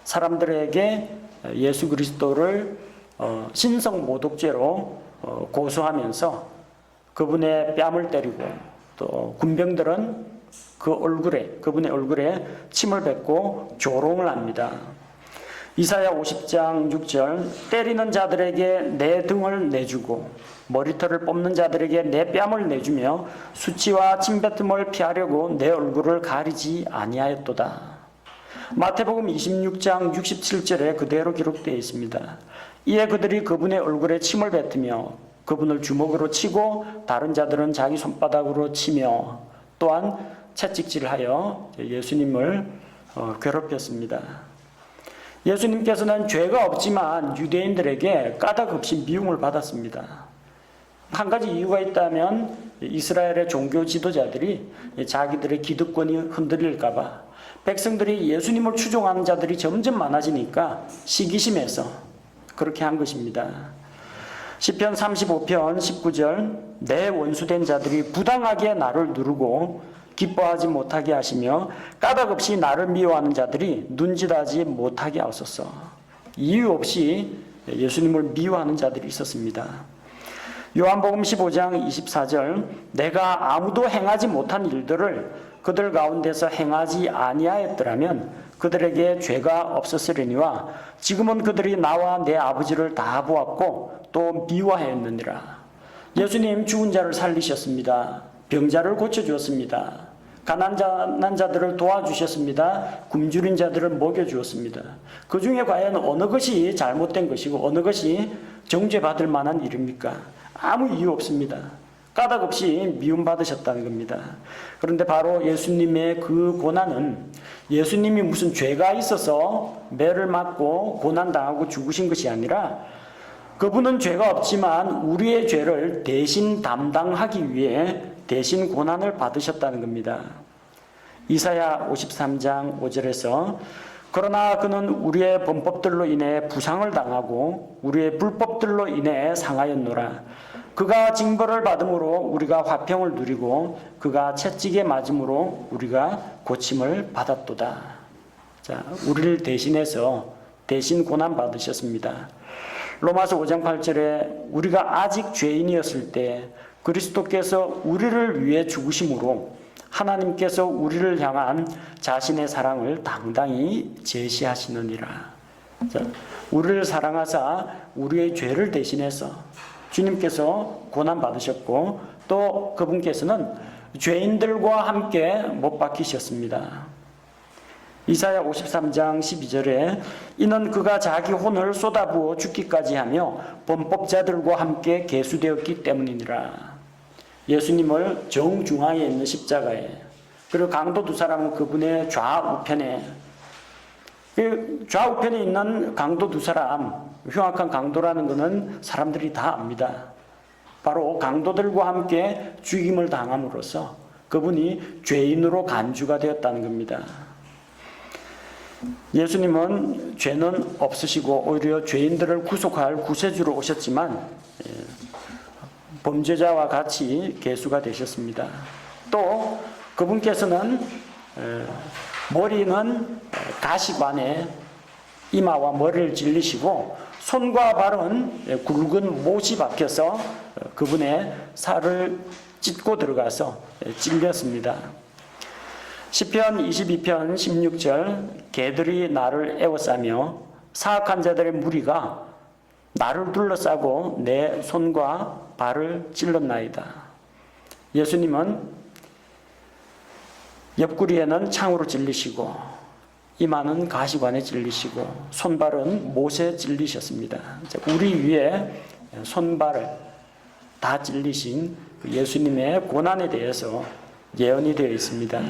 사람들에게 예수 그리스도를 신성모독죄로 고소하면서 그분의 뺨을 때리고 또 군병들은 그분의 얼굴에 침을 뱉고 조롱을 합니다. 이사야 50장 6절 때리는 자들에게 내 등을 내주고 머리털을 뽑는 자들에게 내 뺨을 내주며 수치와 침뱉음을 피하려고 내 얼굴을 가리지 아니하였도다. 마태복음 26장 67절에 그대로 기록되어 있습니다. 이에 그들이 그분의 얼굴에 침을 뱉으며 그분을 주먹으로 치고 다른 자들은 자기 손바닥으로 치며 또한 채찍질하여 예수님을 괴롭혔습니다. 예수님께서는 죄가 없지만 유대인들에게 까닭없이 미움을 받았습니다. 한 가지 이유가 있다면 이스라엘의 종교 지도자들이 자기들의 기득권이 흔들릴까봐 백성들이 예수님을 추종하는 자들이 점점 많아지니까 시기심에서 그렇게 한 것입니다. 시편 35편 19절 내 원수된 자들이 부당하게 나를 누르고 기뻐하지 못하게 하시며 까닭없이 나를 미워하는 자들이 눈짓하지 못하게 하소서. 이유 없이 예수님을 미워하는 자들이 있었습니다. 요한복음 15장 24절 내가 아무도 행하지 못한 일들을 그들 가운데서 행하지 아니하였더라면 그들에게 죄가 없었으려니와 지금은 그들이 나와 내 아버지를 다 보았고 또 미워하였느니라. 예수님 죽은 자를 살리셨습니다. 병자를 고쳐주었습니다. 가난한 자들을 도와주셨습니다. 굶주린 자들을 먹여주었습니다. 그 중에 과연 어느 것이 잘못된 것이고 어느 것이 정죄받을 만한 일입니까? 아무 이유 없습니다. 까닭없이 미움받으셨다는 겁니다. 그런데 바로 예수님의 그 고난은 예수님이 무슨 죄가 있어서 매를 맞고 고난당하고 죽으신 것이 아니라 그분은 죄가 없지만 우리의 죄를 대신 담당하기 위해 대신 고난을 받으셨다는 겁니다. 이사야 53장 5절에서 그러나 그는 우리의 범법들로 인해 부상을 당하고 우리의 불법들로 인해 상하였노라. 그가 징벌을 받음으로 우리가 화평을 누리고 그가 채찍에 맞음으로 우리가 고침을 받았도다. 자, 우리를 대신해서 대신 고난 받으셨습니다. 로마서 5장 8절에 우리가 아직 죄인이었을 때 그리스도께서 우리를 위해 죽으심으로 하나님께서 우리를 향한 자신의 사랑을 당당히 제시하시느니라. 자, 우리를 사랑하사 우리의 죄를 대신해서 주님께서 고난 받으셨고 또 그분께서는 죄인들과 함께 못 박히셨습니다. 이사야 53장 12절에 이는 그가 자기 혼을 쏟아부어 죽기까지 하며 범법자들과 함께 계수되었기 때문이니라. 예수님을 정중앙에 있는 십자가에, 그리고 강도 두 사람은 그분의 좌우편에, 그 좌우편에 있는 강도 두 사람, 흉악한 강도라는 것은 사람들이 다 압니다. 바로 강도들과 함께 죽임을 당함으로써 그분이 죄인으로 간주가 되었다는 겁니다. 예수님은 죄는 없으시고 오히려 죄인들을 구속할 구세주로 오셨지만 범죄자와 같이 계수가 되셨습니다. 또 그분께서는 머리는 가시관에 이마와 머리를 찔리시고 손과 발은 굵은 못이 박혀서 그분의 살을 찢고 들어가서 찔렸습니다. 시편 22편 16절 개들이 나를 에워싸며 사악한 자들의 무리가 나를 둘러싸고 내 손과 발을 찔렀나이다. 예수님은 옆구리에는 창으로 찔리시고 이마는 가시관에 찔리시고 손발은 못에 찔리셨습니다. 우리 위에 손발을 다 찔리신 예수님의 고난에 대해서 예언이 되어 있습니다.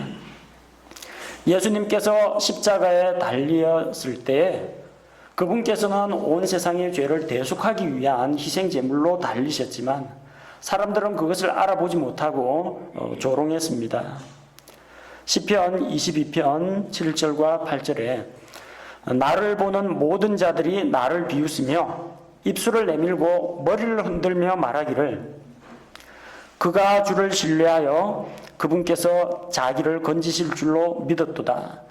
예수님께서 십자가에 달렸을 때 그분께서는 온 세상의 죄를 대속하기 위한 희생제물로 달리셨지만 사람들은 그것을 알아보지 못하고 조롱했습니다. 시편 22편 7절과 8절에 나를 보는 모든 자들이 나를 비웃으며 입술을 내밀고 머리를 흔들며 말하기를 그가 주를 신뢰하여 그분께서 자기를 건지실 줄로 믿었도다.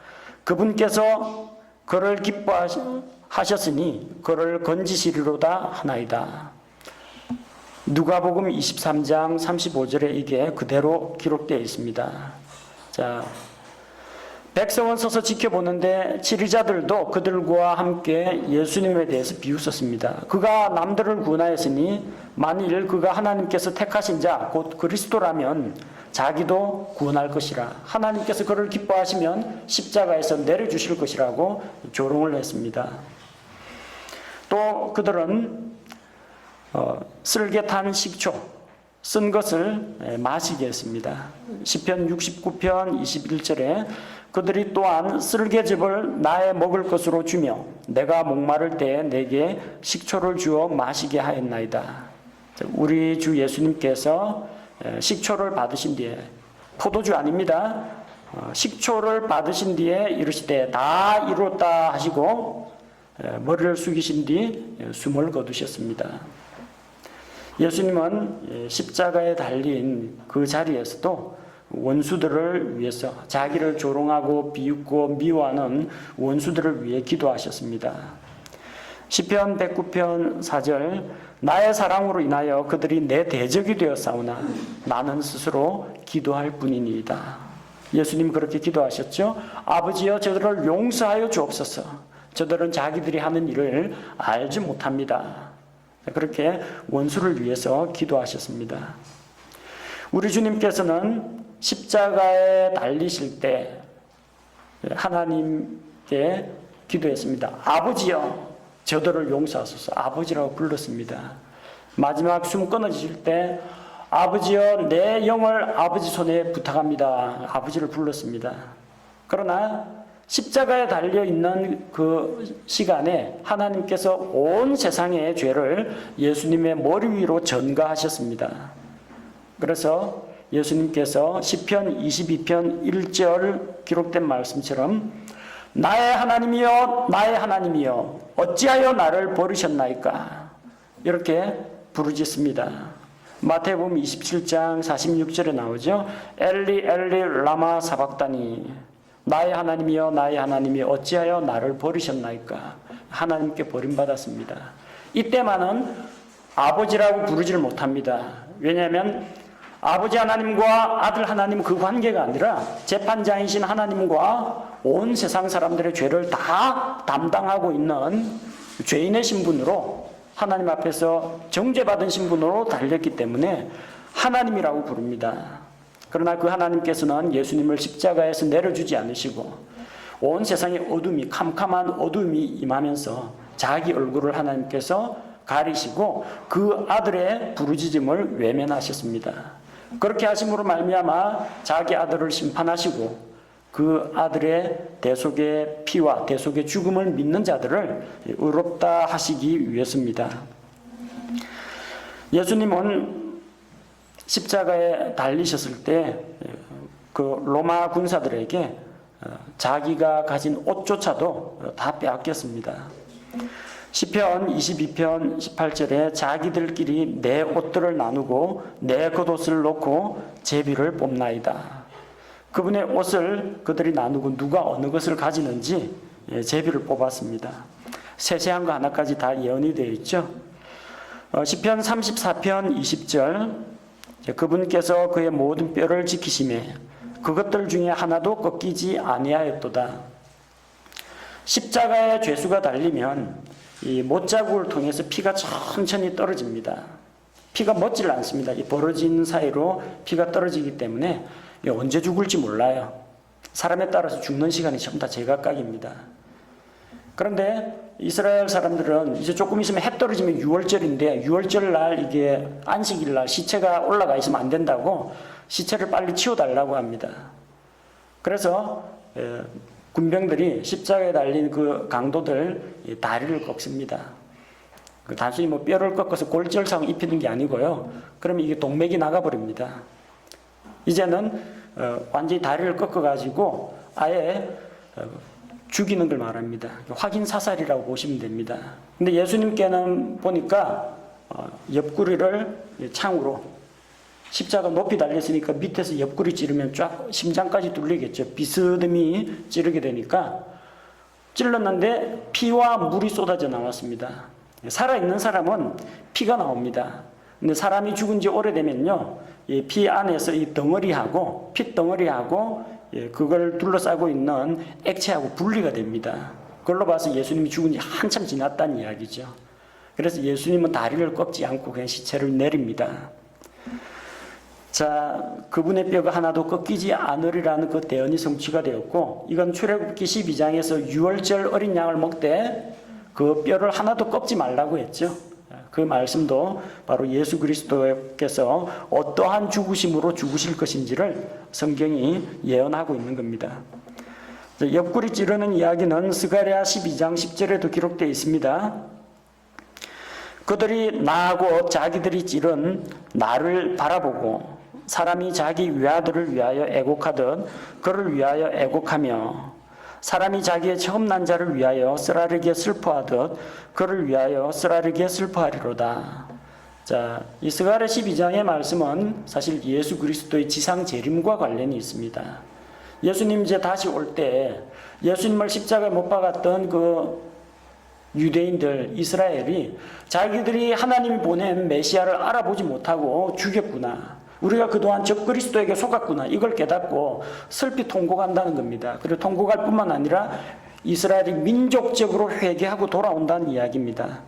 그분께서 그를 기뻐하셨으니 그를 건지시리로다 하나이다. 누가복음 23장 35절에 이게 그대로 기록되어 있습니다. 자, 백성은 서서 지켜보는데 지리자들도 그들과 함께 예수님에 대해서 비웃었습니다. 그가 남들을 구원하였으니 만일 그가 하나님께서 택하신 자 곧 그리스도라면 자기도 구원할 것이라. 하나님께서 그를 기뻐하시면 십자가에서 내려주실 것이라고 조롱을 했습니다. 또 그들은 쓸개 탄 식초 쓴 것을 마시게 했습니다. 시편 69편 21절에 그들이 또한 쓸개즙을 나의 먹을 것으로 주며 내가 목마를 때 내게 식초를 주어 마시게 하였나이다. 우리 주 예수님께서 식초를 받으신 뒤에, 포도주 아닙니다. 식초를 받으신 뒤에 이르시되 다 이루었다 하시고 머리를 숙이신 뒤 숨을 거두셨습니다. 예수님은 십자가에 달린 그 자리에서도 원수들을 위해서, 자기를 조롱하고 비웃고 미워하는 원수들을 위해 기도하셨습니다. 시편 109편 4절 나의 사랑으로 인하여 그들이 내 대적이 되었사오나 나는 스스로 기도할 뿐이니이다. 예수님 그렇게 기도하셨죠. 아버지여 저들을 용서하여 주옵소서. 저들은 자기들이 하는 일을 알지 못합니다. 그렇게 원수를 위해서 기도하셨습니다. 우리 주님께서는 십자가에 달리실 때 하나님께 기도했습니다. 아버지여 저들을 용서하소서. 아버지라고 불렀습니다. 마지막 숨 끊어지실 때 아버지여 내 영을 아버지 손에 부탁합니다. 아버지를 불렀습니다. 그러나 십자가에 달려있는 그 시간에 하나님께서 온 세상의 죄를 예수님의 머리 위로 전가하셨습니다. 그래서 예수님께서 시편 22편 1절 기록된 말씀처럼 나의 하나님이여 나의 하나님이여 어찌하여 나를 버리셨나이까 이렇게 부르짖습니다. 마태복음 27장 46절에 나오죠. 엘리 엘리 라마 사박다니 나의 하나님이여 나의 하나님이여 어찌하여 나를 버리셨나이까. 하나님께 버림받았습니다. 이때만은 아버지라고 부르지를 못합니다. 왜냐하면 아버지 하나님과 아들 하나님 그 관계가 아니라 재판장이신 하나님과 온 세상 사람들의 죄를 다 담당하고 있는 죄인의 신분으로 하나님 앞에서 정죄받은 신분으로 달렸기 때문에 하나님이라고 부릅니다. 그러나 그 하나님께서는 예수님을 십자가에서 내려주지 않으시고 온 세상에 어둠이, 캄캄한 어둠이 임하면서 자기 얼굴을 하나님께서 가리시고 그 아들의 부르짖음을 외면하셨습니다. 그렇게 하심으로 말미암아 자기 아들을 심판하시고 그 아들의 대속의 피와 대속의 죽음을 믿는 자들을 의롭다 하시기 위해서입니다. 예수님은 십자가에 달리셨을 때 그 로마 군사들에게 자기가 가진 옷조차도 다 빼앗겼습니다. 시편 22편 18절에 자기들끼리 내 옷들을 나누고 내 겉옷을 놓고 제비를 뽑나이다. 그분의 옷을 그들이 나누고 누가 어느 것을 가지는지 제비를 뽑았습니다. 세세한 거 하나까지 다 예언이 되어 있죠. 시편 34편 20절 그분께서 그의 모든 뼈를 지키시매 그것들 중에 하나도 꺾이지 아니하였도다. 십자가에 죄수가 달리면 이 못자국을 통해서 피가 천천히 떨어집니다. 피가 멎질 않습니다. 이 벌어진 사이로 피가 떨어지기 때문에 언제 죽을지 몰라요. 사람에 따라서 죽는 시간이 전부 다 제각각입니다. 그런데 이스라엘 사람들은 이제 조금 있으면 해 떨어지면 6월절인데 6월절 날 이게 안식일 날 시체가 올라가 있으면 안 된다고 시체를 빨리 치워달라고 합니다. 그래서 군병들이 십자가에 달린 그 강도들 다리를 꺾습니다. 단순히 뭐 뼈를 꺾어서 골절상 입히는 게 아니고요. 그러면 이게 동맥이 나가버립니다. 이제는 완전히 다리를 꺾어가지고 아예 죽이는 걸 말합니다. 확인 사살이라고 보시면 됩니다. 근데 예수님께는 보니까 옆구리를 창으로 십자가 높이 달렸으니까 밑에서 옆구리 찌르면 쫙 심장까지 뚫리겠죠. 비스듬히 찌르게 되니까 찔렀는데 피와 물이 쏟아져 나왔습니다. 살아있는 사람은 피가 나옵니다. 근데 사람이 죽은 지 오래되면요, 이 피 안에서 이 덩어리하고 핏덩어리하고 그걸 둘러싸고 있는 액체하고 분리가 됩니다. 그걸로 봐서 예수님이 죽은 지 한참 지났다는 이야기죠. 그래서 예수님은 다리를 꺾지 않고 그냥 시체를 내립니다. 자, 그분의 뼈가 하나도 꺾이지 않으리라는 그 대언이 성취가 되었고, 이건 출애굽기 12장에서 6월절 어린 양을 먹되 그 뼈를 하나도 꺾지 말라고 했죠. 그 말씀도 바로 예수 그리스도께서 어떠한 죽으심으로 죽으실 것인지를 성경이 예언하고 있는 겁니다. 옆구리 찌르는 이야기는 스가랴 12장 10절에도 기록되어 있습니다. 그들이 나하고 자기들이 찌른 나를 바라보고 사람이 자기 외아들을 위하여 애곡하듯 그를 위하여 애곡하며 사람이 자기의 처음 난 자를 위하여 쓰라리게 슬퍼하듯 그를 위하여 쓰라리게 슬퍼하리로다. 자, 이 스가랴 12장의 말씀은 사실 예수 그리스도의 지상 재림과 관련이 있습니다. 예수님 이제 다시 올 때 예수님을 십자가에 못 박았던 그 유대인들, 이스라엘이 자기들이 하나님이 보낸 메시아를 알아보지 못하고 죽였구나. 우리가 그동안 적 그리스도에게 속았구나. 이걸 깨닫고 슬피 통곡한다는 겁니다. 그리고 통곡할 뿐만 아니라 이스라엘이 민족적으로 회개하고 돌아온다는 이야기입니다.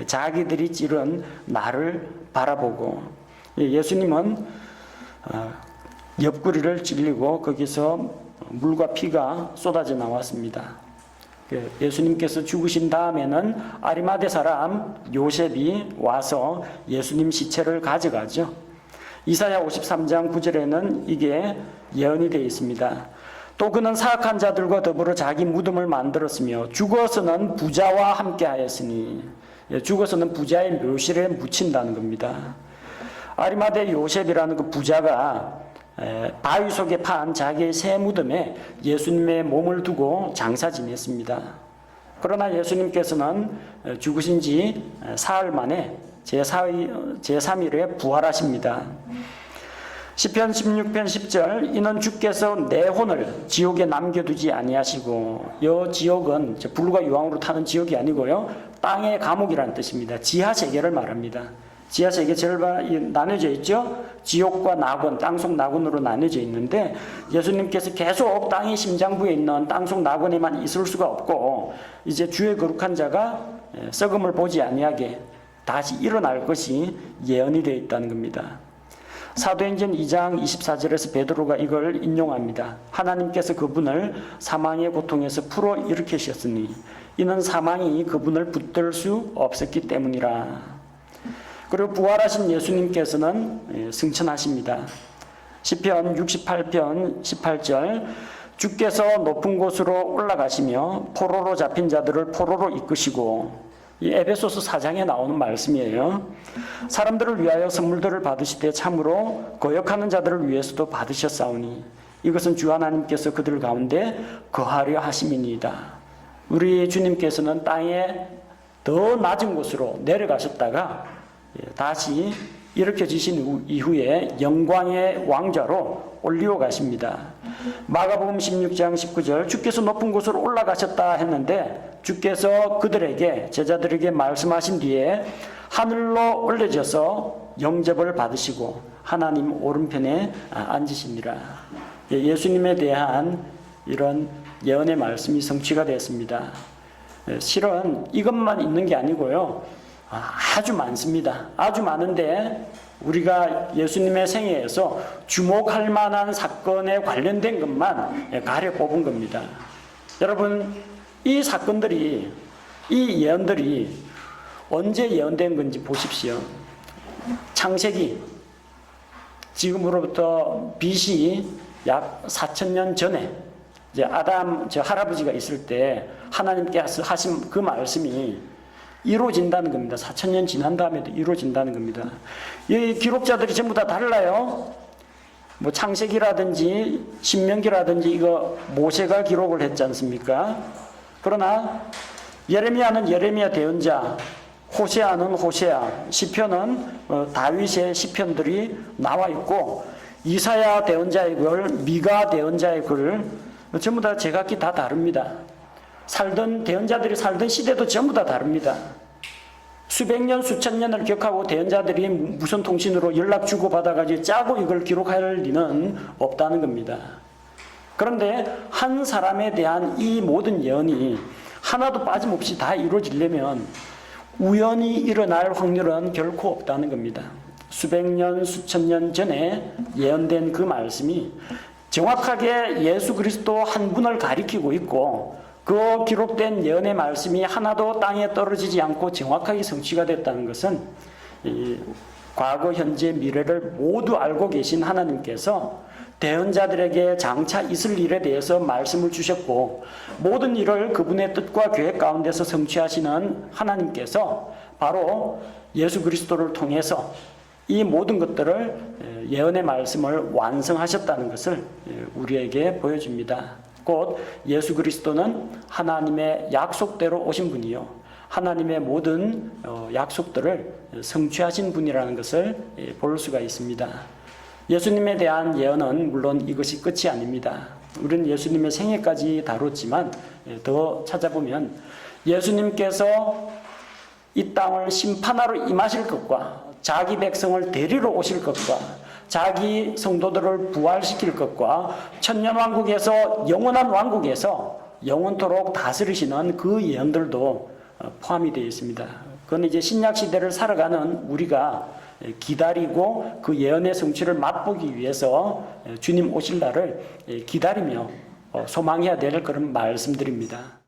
자기들이 찌른 나를 바라보고 예수님은 옆구리를 찔리고 거기서 물과 피가 쏟아져 나왔습니다. 예수님께서 죽으신 다음에는 아리마대 사람 요셉이 와서 예수님 시체를 가져가죠. 이사야 53장 9절에는 이게 예언이 되어 있습니다. 또 그는 사악한 자들과 더불어 자기 무덤을 만들었으며 죽어서는 부자와 함께 하였으니, 죽어서는 부자의 묘실에 묻힌다는 겁니다. 아리마대 요셉이라는 그 부자가 바위 속에 판 자기의 새 무덤에 예수님의 몸을 두고 장사 지냈습니다. 그러나 예수님께서는 죽으신 지 사흘 만에 제3일에 부활하십니다. 시편 16편 10절 이는 주께서 내 혼을 지옥에 남겨두지 아니하시고, 이 지옥은 불과 유황으로 타는 지옥이 아니고요, 땅의 감옥이라는 뜻입니다. 지하세계를 말합니다. 지하세계 절반 나눠져 있죠. 지옥과 낙원, 땅속 낙원으로 나눠져 있는데 예수님께서 계속 땅의 심장부에 있는 땅속 낙원에만 있을 수가 없고 이제 주의 거룩한 자가 썩음을 보지 아니하게 다시 일어날 것이 예언이 되어 있다는 겁니다. 사도행전 2장 24절에서 베드로가 이걸 인용합니다. 하나님께서 그분을 사망의 고통에서 풀어 일으키셨으니 이는 사망이 그분을 붙들 수 없었기 때문이라. 그리고 부활하신 예수님께서는 승천하십니다. 시편 68편 18절 주께서 높은 곳으로 올라가시며 포로로 잡힌 자들을 포로로 이끄시고, 이 에베소서 4장에 나오는 말씀이에요. 사람들을 위하여 선물들을 받으시되 참으로 거역하는 자들을 위해서도 받으셨사오니 이것은 주 하나님께서 그들 가운데 거하려 하심이니이다. 우리 주님께서는 땅에 더 낮은 곳으로 내려가셨다가 다시 일으켜지신 이후에 영광의 왕좌로 올리어 가십니다. 마가복음 16장 19절 주께서 높은 곳으로 올라가셨다 했는데 주께서 그들에게, 제자들에게 말씀하신 뒤에 하늘로 올려져서 영접을 받으시고 하나님 오른편에 앉으시니라. 예수님에 대한 이런 예언의 말씀이 성취가 되었습니다. 실은 이것만 있는 게 아니고요, 아주 많습니다. 아주 많은데 우리가 예수님의 생애에서 주목할 만한 사건에 관련된 것만 가려 뽑은 겁니다. 여러분, 이 사건들이, 이 예언들이 언제 예언된 건지 보십시오. 창세기, 지금으로부터 BC 약 4,000년 전에 이제 아담 저 할아버지가 있을 때 하나님께서 하신 그 말씀이 이루어진다는 겁니다. 4,000년 지난 다음에도 이루어진다는 겁니다. 이 기록자들이 전부 다 달라요. 뭐 창세기라든지 신명기라든지 이거 모세가 기록을 했지 않습니까? 그러나 예레미야는 예레미야 대언자, 호세아는 호세아, 시편은 다윗의 시편들이 나와 있고, 이사야 대언자의 글, 미가 대언자의 글 전부 다 제각기 다 다릅니다. 살던 대언자들이 살던 시대도 전부 다 다릅니다. 수백 년, 수천 년을 기억하고 대언자들이 무선 통신으로 연락 주고 받아가지고 짜고 이걸 기록할 리는 없다는 겁니다. 그런데 한 사람에 대한 이 모든 예언이 하나도 빠짐없이 다 이루어지려면 우연히 일어날 확률은 결코 없다는 겁니다. 수백 년, 수천 년 전에 예언된 그 말씀이 정확하게 예수 그리스도 한 분을 가리키고 있고, 그 기록된 예언의 말씀이 하나도 땅에 떨어지지 않고 정확하게 성취가 됐다는 것은 이 과거, 현재, 미래를 모두 알고 계신 하나님께서 대언자들에게 장차 있을 일에 대해서 말씀을 주셨고, 모든 일을 그분의 뜻과 계획 가운데서 성취하시는 하나님께서 바로 예수 그리스도를 통해서 이 모든 것들을 예언의 말씀을 완성하셨다는 것을 우리에게 보여줍니다. 곧 예수 그리스도는 하나님의 약속대로 오신 분이요, 하나님의 모든 약속들을 성취하신 분이라는 것을 볼 수가 있습니다. 예수님에 대한 예언은 물론 이것이 끝이 아닙니다. 우리는 예수님의 생애까지 다뤘지만 더 찾아보면 예수님께서 이 땅을 심판하러 임하실 것과 자기 백성을 데리러 오실 것과 자기 성도들을 부활시킬 것과 천년왕국에서 영원한 왕국에서 영원토록 다스리시는 그 예언들도 포함이 되어 있습니다. 그건 이제 신약시대를 살아가는 우리가 기다리고 그 예언의 성취를 맛보기 위해서 주님 오실 날을 기다리며 소망해야 될 그런 말씀들입니다.